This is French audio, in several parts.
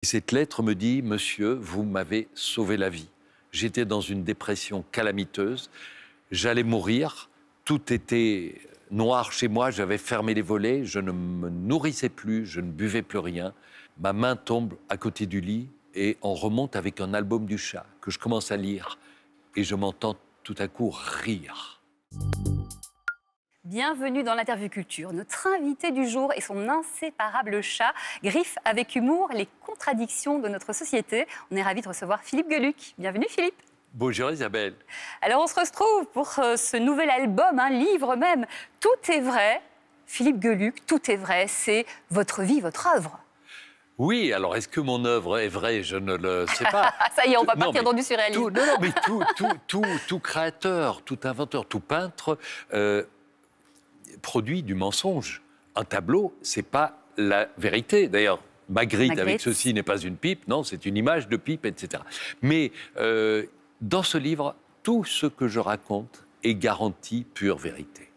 Cette lettre me dit « Monsieur, vous m'avez sauvé la vie. J'étais dans une dépression calamiteuse. J'allais mourir. Tout était noir chez moi. J'avais fermé les volets. Je ne me nourrissais plus. Je ne buvais plus rien. Ma main tombe à côté du lit et on remonte avec un album du chat que je commence à lire. Et je m'entends tout à coup rire. » Bienvenue dans l'Interview Culture. Notre invité du jour est son inséparable chat, griffe avec humour les contradictions de notre société. On est ravis de recevoir Philippe Geluck. Bienvenue Philippe. Bonjour Isabelle. Alors on se retrouve pour ce nouvel album, un livre même. Tout est vrai. Philippe Geluck, tout est vrai. C'est votre vie, votre œuvre. Oui, alors est-ce que mon œuvre est vraie? Je ne le sais pas. Ça y est, on va partir dans du surréalisme. Tout créateur, tout inventeur, tout peintre produit du mensonge. Un tableau, c'est pas la vérité. D'ailleurs, Magritte avec ceci n'est pas une pipe, non, c'est une image de pipe, etc. Mais dans ce livre, tout ce que je raconte est garanti pure vérité.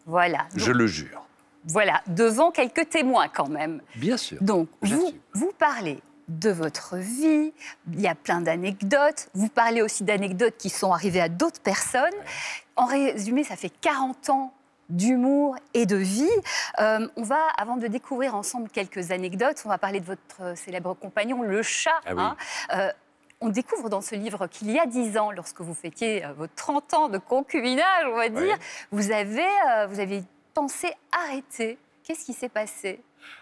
Voilà. Donc, je le jure. Voilà, devant quelques témoins quand même. Bien sûr. Donc, vous parlez de votre vie, il y a plein d'anecdotes. Vous parlez aussi d'anecdotes qui sont arrivées à d'autres personnes. Ouais. En résumé, ça fait 40 ans d'humour et de vie. On va, avant de découvrir ensemble quelques anecdotes, on va parler de votre célèbre compagnon, le chat. Ah oui. On découvre dans ce livre qu'il y a 10 ans, lorsque vous fêtiez vos 30 ans de concubinage, on va dire, vous avez pensé arrêter. Qu'est-ce qui s'est passé ?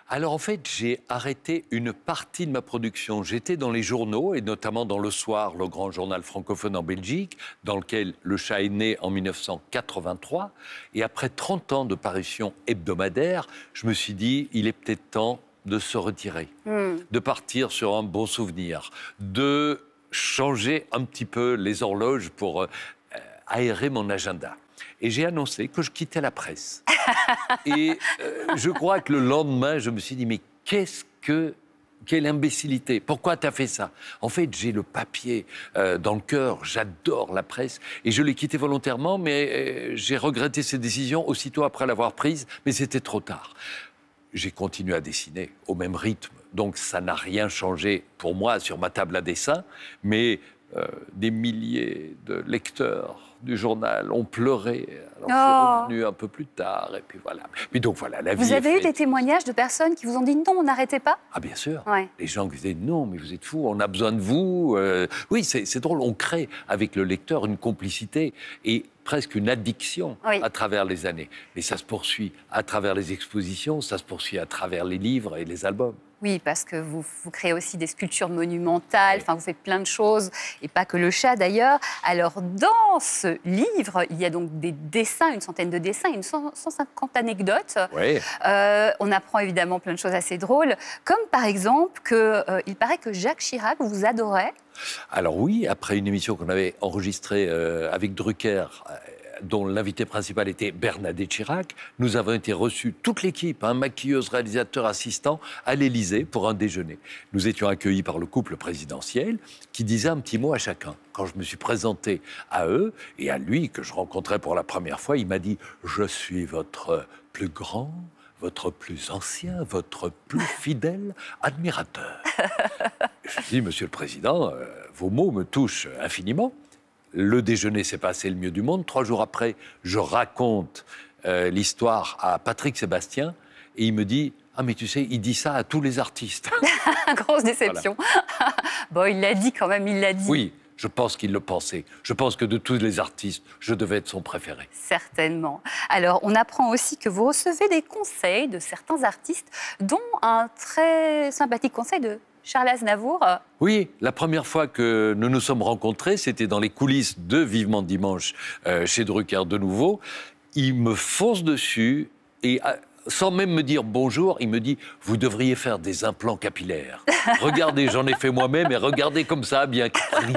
Alors en fait, j'ai arrêté une partie de ma production. J'étais dans les journaux, et notamment dans Le Soir, le grand journal francophone en Belgique, dans lequel le chat est né en 1983. Et après 30 ans de parution hebdomadaire, je me suis dit, il est peut-être temps de se retirer, de partir sur un bon souvenir, de changer un petit peu les horloges pour aérer mon agenda. Et j'ai annoncé que je quittais la presse. Et je crois que le lendemain, je me suis dit, mais quelle imbécilité, pourquoi tu as fait ça? En fait, j'ai le papier dans le cœur, j'adore la presse, et je l'ai quitté volontairement, mais j'ai regretté cette décision aussitôt après l'avoir prise, mais c'était trop tard. J'ai continué à dessiner au même rythme, donc ça n'a rien changé pour moi sur ma table à dessin, mais des milliers de lecteurs du journal ont pleuré. Alors je suis revenu un peu plus tard, et puis voilà. Mais donc voilà, la vie. Vous avez eu des témoignages de personnes qui vous ont dit non, on n'arrêtait pas? Ah bien sûr. Ouais. Les gens qui disaient non, mais vous êtes fous, on a besoin de vous. Oui, c'est drôle, on crée avec le lecteur une complicité et presque une addiction à travers les années. Mais ça se poursuit à travers les expositions, ça se poursuit à travers les livres et les albums. Oui, parce que vous créez aussi des sculptures monumentales, enfin, vous faites plein de choses, et pas que le chat d'ailleurs. Alors, dans ce livre, il y a donc des dessins, une centaine de dessins, une 150 anecdotes. Oui. On apprend évidemment plein de choses assez drôles, comme par exemple qu'il paraît que Jacques Chirac vous adorait. Alors oui, après une émission qu'on avait enregistrée avec Drucker, dont l'invité principal était Bernadette Chirac, nous avons été reçus, toute l'équipe, maquilleuse, réalisateur, assistant, à l'Élysée pour un déjeuner. Nous étions accueillis par le couple présidentiel qui disait un petit mot à chacun. Quand je me suis présenté à eux et à lui, que je rencontrais pour la première fois, il m'a dit « Je suis votre plus grand, votre plus ancien, votre plus fidèle admirateur. » Je dis « Monsieur le Président, vos mots me touchent infiniment. » Le déjeuner s'est passé le mieux du monde. 3 jours après, je raconte l'histoire à Patrick Sébastien et il me dit « Ah mais tu sais, il dit ça à tous les artistes. » Grosse déception. Voilà. Bon, il l'a dit quand même, il l'a dit. Oui, je pense qu'il le pensait. Je pense que de tous les artistes, je devais être son préféré. Certainement. Alors, on apprend aussi que vous recevez des conseils de certains artistes, dont un très sympathique conseil de Charles Aznavour. Oui, la première fois que nous nous sommes rencontrés, c'était dans les coulisses de Vivement Dimanche chez Drucker de nouveau. Il me fonce dessus et sans même me dire bonjour, il me dit « Vous devriez faire des implants capillaires. Regardez, j'en ai fait moi-même et regardez comme ça, bien pris. »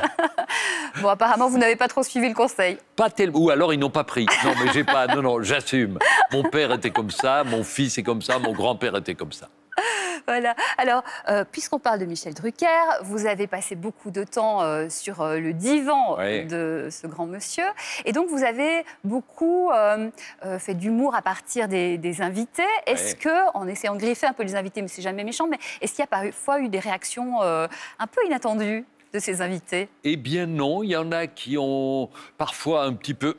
Bon, apparemment, vous n'avez pas trop suivi le conseil. Pas tellement. Ou alors, ils n'ont pas pris. Non, mais j'ai pas. Non, j'assume. Mon père était comme ça, mon fils est comme ça, mon grand-père était comme ça. Voilà. Alors, puisqu'on parle de Michel Drucker, vous avez passé beaucoup de temps sur le divan de ce grand monsieur. Et donc, vous avez beaucoup fait d'humour à partir des invités. Est-ce que, en essayant de griffer un peu les invités, mais c'est jamais méchant, mais est-ce qu'il y a parfois eu des réactions un peu inattendues de ces invités? Eh bien non, il y en a qui ont parfois un petit peu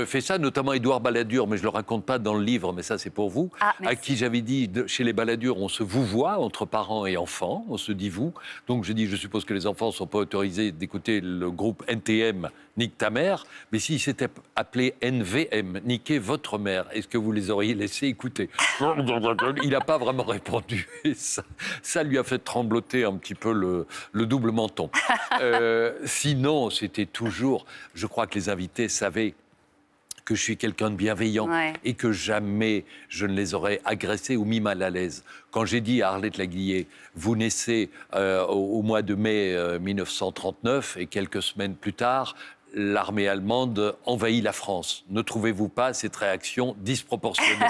fait ça, notamment Édouard Balladur, mais je ne le raconte pas dans le livre, mais ça c'est pour vous, à qui j'avais dit, chez les Balladur, on se vouvoie entre parents et enfants, on se dit vous. Donc j'ai dit, je suppose que les enfants ne sont pas autorisés d'écouter le groupe NTM, Nique ta mère, mais s'ils s'étaient appelés NVM, Niquez votre mère, est-ce que vous les auriez laissés écouter? Il n'a pas vraiment répondu, et ça lui a fait trembloter un petit peu le double menton. Sinon, c'était toujours... Je crois que les invités savaient que je suis quelqu'un de bienveillant et que jamais je ne les aurais agressés ou mis mal à l'aise. Quand j'ai dit à Arlette Laguillet, vous naissez au mois de mai 1939 et quelques semaines plus tard, l'armée allemande envahit la France. Ne trouvez-vous pas cette réaction disproportionnée?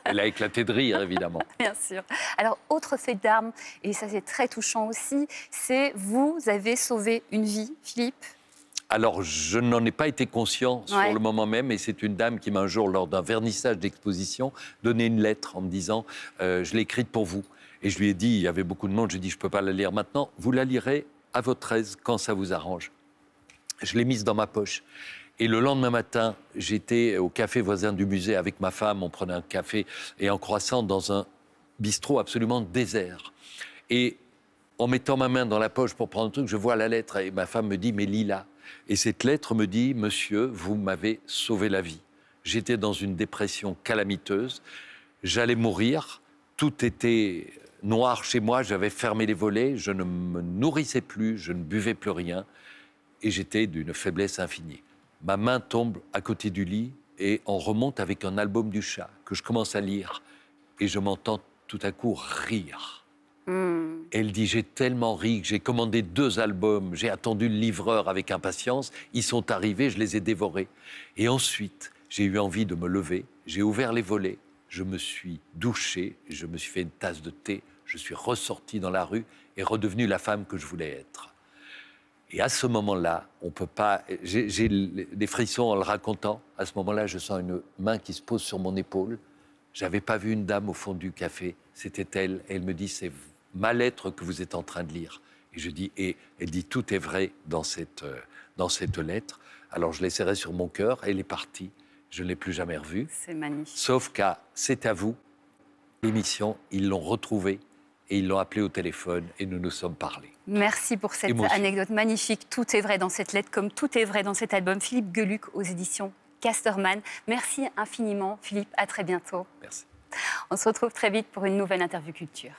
Elle a éclaté de rire, évidemment. Bien sûr. Alors, autre fait d'armes, et ça c'est très touchant aussi, c'est vous avez sauvé une vie, Philippe. Alors, je n'en ai pas été conscient sur le moment même, et c'est une dame qui m'a un jour, lors d'un vernissage d'exposition, donné une lettre en me disant je l'ai écrite pour vous. Et je lui ai dit, il y avait beaucoup de monde, je lui ai dit, je ne peux pas la lire maintenant, vous la lirez à votre aise quand ça vous arrange. Je l'ai mise dans ma poche. Et le lendemain matin, j'étais au café voisin du musée avec ma femme, on prenait un café et un croissant dans un bistrot absolument désert. Et en mettant ma main dans la poche pour prendre un truc, je vois la lettre et ma femme me dit « mais lis-la ». Et cette lettre me dit « Monsieur, vous m'avez sauvé la vie. J'étais dans une dépression calamiteuse, j'allais mourir, tout était noir chez moi, j'avais fermé les volets, je ne me nourrissais plus, je ne buvais plus rien et j'étais d'une faiblesse infinie. Ma main tombe à côté du lit et on remonte avec un album du chat que je commence à lire et je m'entends tout à coup rire. Elle dit, j'ai tellement ri que j'ai commandé 2 albums, j'ai attendu le livreur avec impatience, ils sont arrivés, je les ai dévorés. Et ensuite, j'ai eu envie de me lever, j'ai ouvert les volets, je me suis douché, je me suis fait une tasse de thé, je suis ressorti dans la rue et redevenu la femme que je voulais être. Et à ce moment-là, on peut pas... J'ai des frissons en le racontant. À ce moment-là, je sens une main qui se pose sur mon épaule. J'avais pas vu une dame au fond du café, c'était elle. Et elle me dit, c'est ma lettre que vous êtes en train de lire. Et je dis, et elle dit, tout est vrai dans cette lettre. Alors je l'ai serrée sur mon cœur, elle est partie. Je ne l'ai plus jamais revue. C'est magnifique. Sauf qu'à C'est à vous, l'émission, ils l'ont retrouvée et ils l'ont appelée au téléphone et nous nous sommes parlé. Merci pour cette anecdote magnifique. Tout est vrai dans cette lettre, comme tout est vrai dans cet album. Philippe Geluck aux éditions Casterman. Merci infiniment, Philippe. À très bientôt. Merci. On se retrouve très vite pour une nouvelle interview culture.